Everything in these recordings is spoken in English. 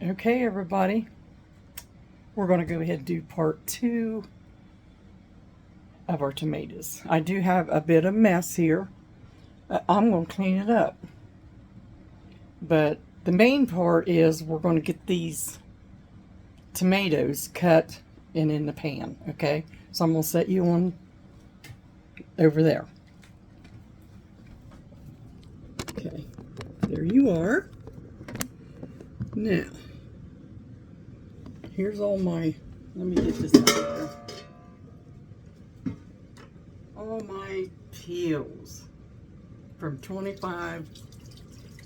Okay, everybody, we're going to go ahead and do part 2 of our tomatoes. I do have a bit of mess here. I'm going to clean it up. But the main part is we're going to get these tomatoes cut and in the pan, okay? So I'm going to set you on over there. Okay, there you are. Now, here's all my, let me get this out of there. All my peels from 25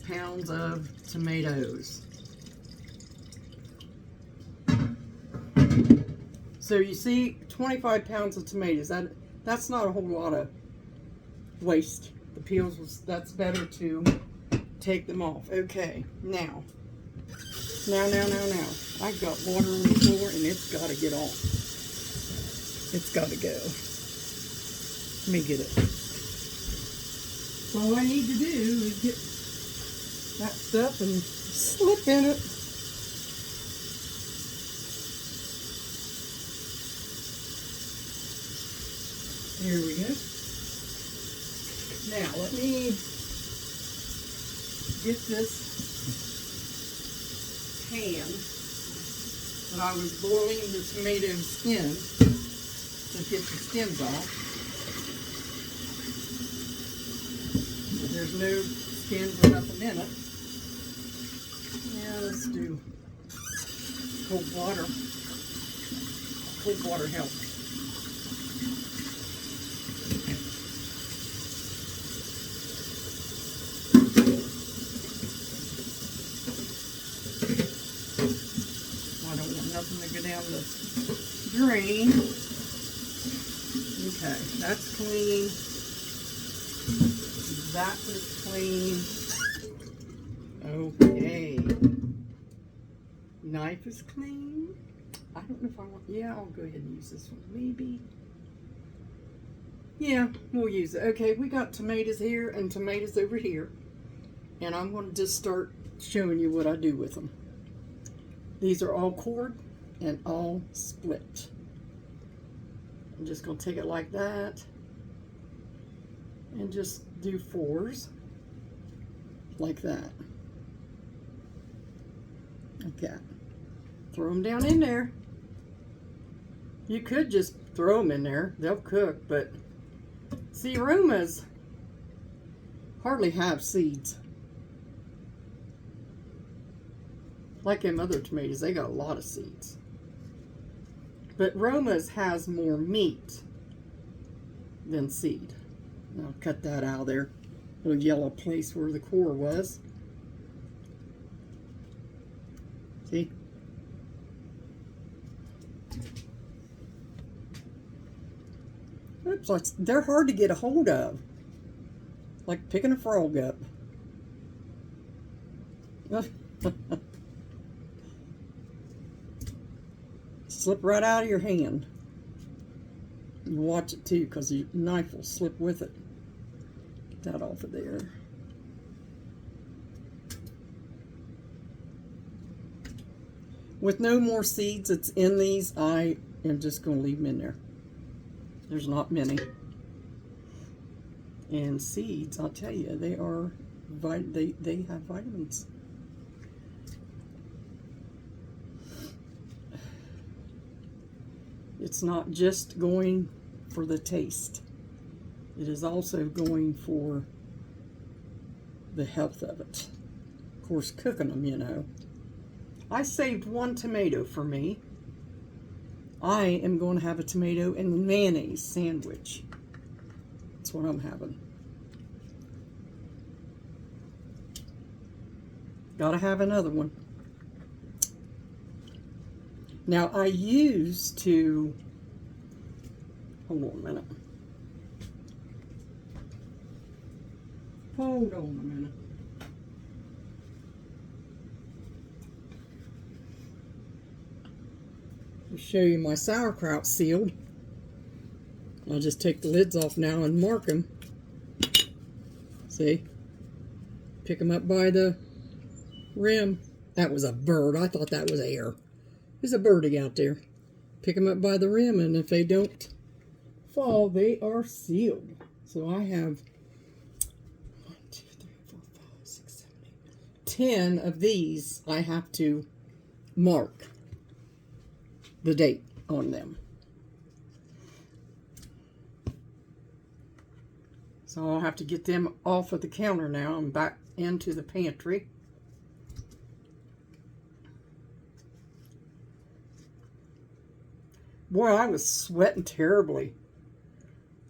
pounds of tomatoes. So you see, 25 pounds of tomatoes, that's not a whole lot of waste. The peels, that's better to take them off. Okay, now. I've got water on the floor and it's got to get off. It's got to go. Let me get it. All I need to do is get that stuff and slip in it. Here we go. Now let me get this pan that I was boiling the tomato skin to get the skins off. There's no skins or nothing in it. Now let's do cold water. Cold water helps. Nothing to go down the drain. Okay, that's clean. That is clean. Okay. Knife is clean. I don't know if I want, yeah, I'll go ahead and use this one. Maybe. Yeah, we'll use it. Okay, we got tomatoes here and tomatoes over here. And I'm going to just start showing you what I do with them. These are all cored and all split. I'm just going to take it like that and just do 4s like that. Okay. Throw them down in there. You could just throw them in there. They'll cook, but see, Romas hardly have seeds. Like them other tomatoes, they got a lot of seeds. But Roma's has more meat than seed. I'll cut that out of there. Little yellow place where the core was. See? Oops, they're hard to get a hold of. Like picking a frog up. Slip right out of your hand. You watch it too, because your knife will slip with it. Get that off of there. With no more seeds that's in these, I am just going to leave them in there. There's not many. And seeds, I'll tell you, they are they have vitamins. It's not just going for the taste. It is also going for the health of it. Of course, cooking them, you know. I saved 1 tomato for me. I am going to have a tomato and mayonnaise sandwich. That's what I'm having. Gotta have another one. Now, I used to, hold on a minute. Hold on a minute. I'll show you my sauerkraut sealed. I'll just take the lids off now and mark them. See? Pick them up by the rim. That was a bird. I thought that was air. There's a birdie out there. Pick them up by the rim, and if they don't fall, they are sealed. So I have 1, 2, 3, 4, 5, 6, 7, 8, 10 of these. I have to mark the date on them. So I'll have to get them off of the counter now and back into the pantry. Boy, I was sweating terribly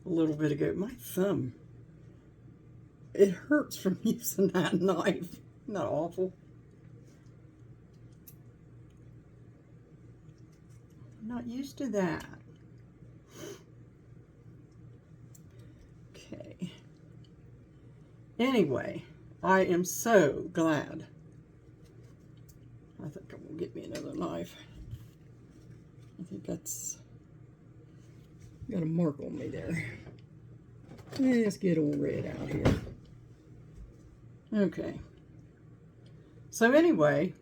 a little bit ago. My thumb, it hurts from using that knife. Isn't that awful? I'm not used to that. Okay. Anyway, I am so glad. I think I'm going to get me another knife. I think that's got a mark on me there. Let's get old red out here. Okay. So anyway,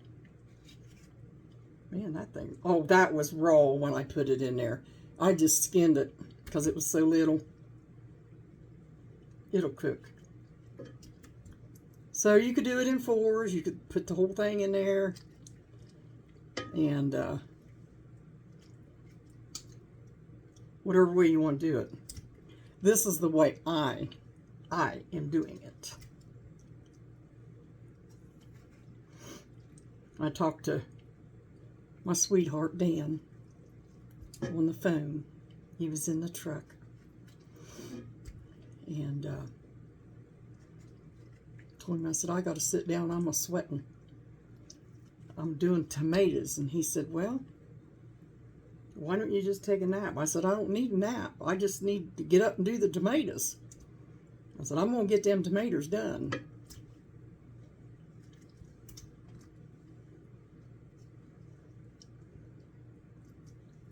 man, that thing, oh, that was raw when I put it in there. I just skinned it because it was so little. It'll cook. So you could do it in 4s. You could put the whole thing in there. And whatever way you want to do it. This is the way I am doing it. I talked to my sweetheart Dan on the phone. He was in the truck. And told him, I said, I got to sit down. I'm sweating. I'm doing tomatoes. And he said, well, why don't you just take a nap? I said, I don't need a nap. I just need to get up and do the tomatoes. I said, I'm going to get them tomatoes done.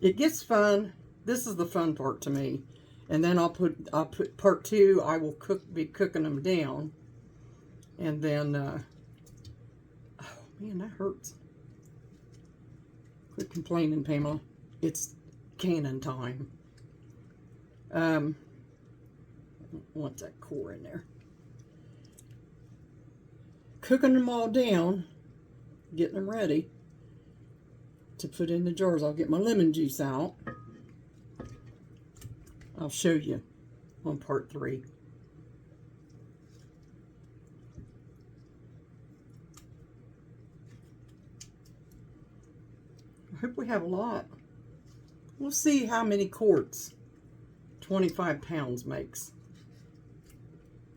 It gets fun. This is the fun part to me. And then I'll put part 2. I will be cooking them down. And then, oh man, that hurts. Quit complaining, Pamela. It's canning time. Want that core in there. Cooking them all down, getting them ready to put in the jars. I'll get my lemon juice out. I'll show you on part 3. I hope we have a lot. We'll see how many quarts 25 pounds makes.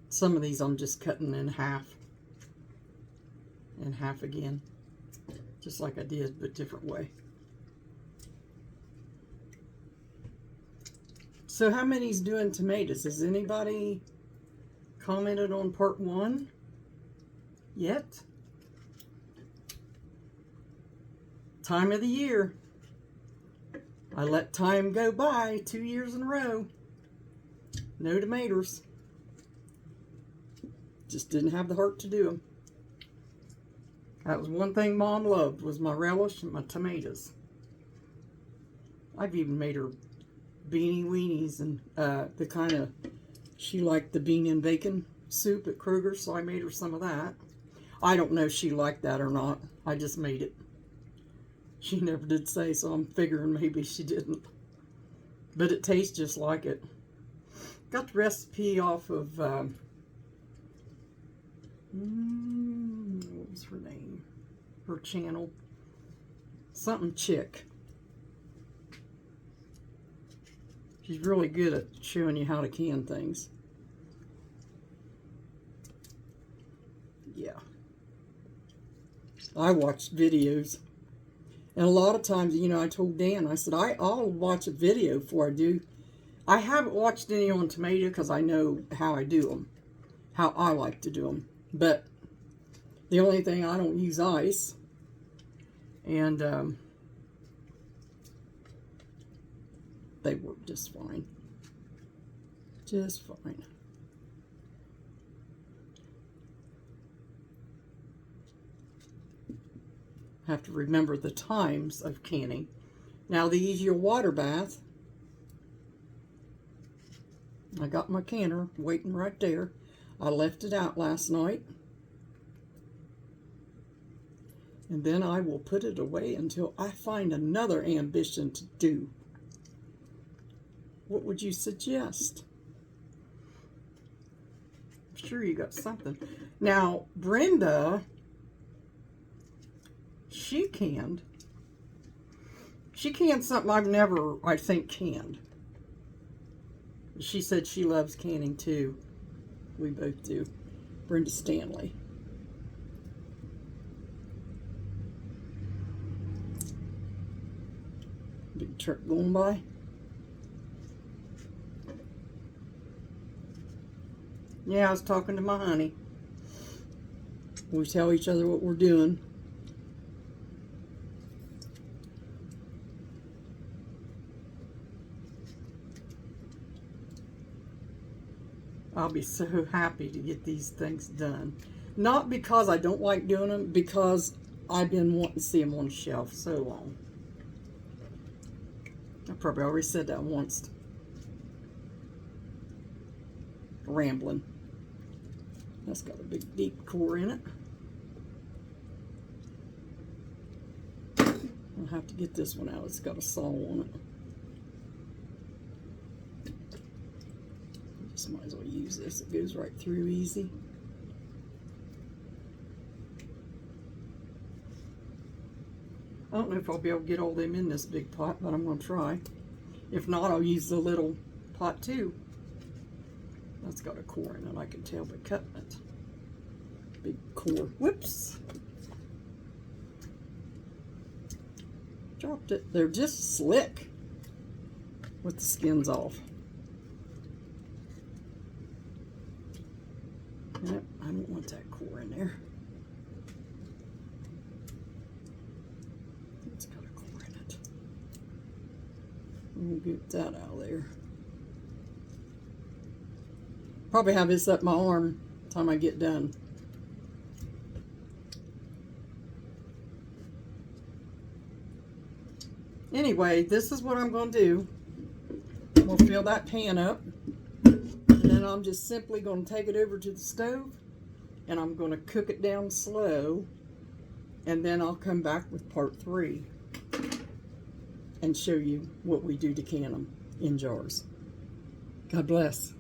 Some of these I'm just cutting in half and half again, just like I did, but different way. So how many's doing tomatoes? Has anybody commented on part 1 yet? Time of the year. I let time go by 2 years in a row. No tomatoes. Just didn't have the heart to do them. That was one thing Mom loved, was my relish and my tomatoes. I've even made her beanie weenies, and the kind of, she liked the bean and bacon soup at Kroger, so I made her some of that. I don't know if she liked that or not. I just made it. She never did say, so I'm figuring maybe she didn't. But it tastes just like it. Got the recipe off of, what was her name? Her channel. Something Chick. She's really good at showing you how to can things. Yeah. I watched videos. And a lot of times, you know, I told Dan, I said, I'll watch a video before I do. I haven't watched any on tomato because I know how I do them, how I like to do them. But the only thing, I don't use ice. And they work just fine. Just fine. Have to remember the times of canning. Now these your water bath. I got my canner waiting right there. I left it out last night. And then I will put it away until I find another ambition to do. What would you suggest? I'm sure you got something. Now, Brenda, she canned something I've never, I think, canned. She said she loves canning too. We both do. Brenda Stanley. Big truck going by. Yeah, I was talking to my honey. We tell each other what we're doing. I'll be so happy to get these things done. Not because I don't like doing them, because I've been wanting to see them on the shelf so long. I probably already said that once. Rambling. That's got a big deep core in it. I'll have to get this one out. It's got a saw on it. Just might as well use this. It goes right through easy. I don't know if I'll be able to get all them in this big pot, but I'm going to try. If not, I'll use the little pot too. That's got a core in it, I can tell by cutting it. Big core. Whoops. Dropped it. They're just slick with the skins off. Yep, I don't want that core in there. It's got a core in it. We'll get that out of there. Probably have this up my arm by the time I get done. Anyway, this is what I'm going to do. We'll fill that pan up. And then I'm just simply going to take it over to the stove. And I'm going to cook it down slow. And then I'll come back with part 3. And show you what we do to can them in jars. God bless.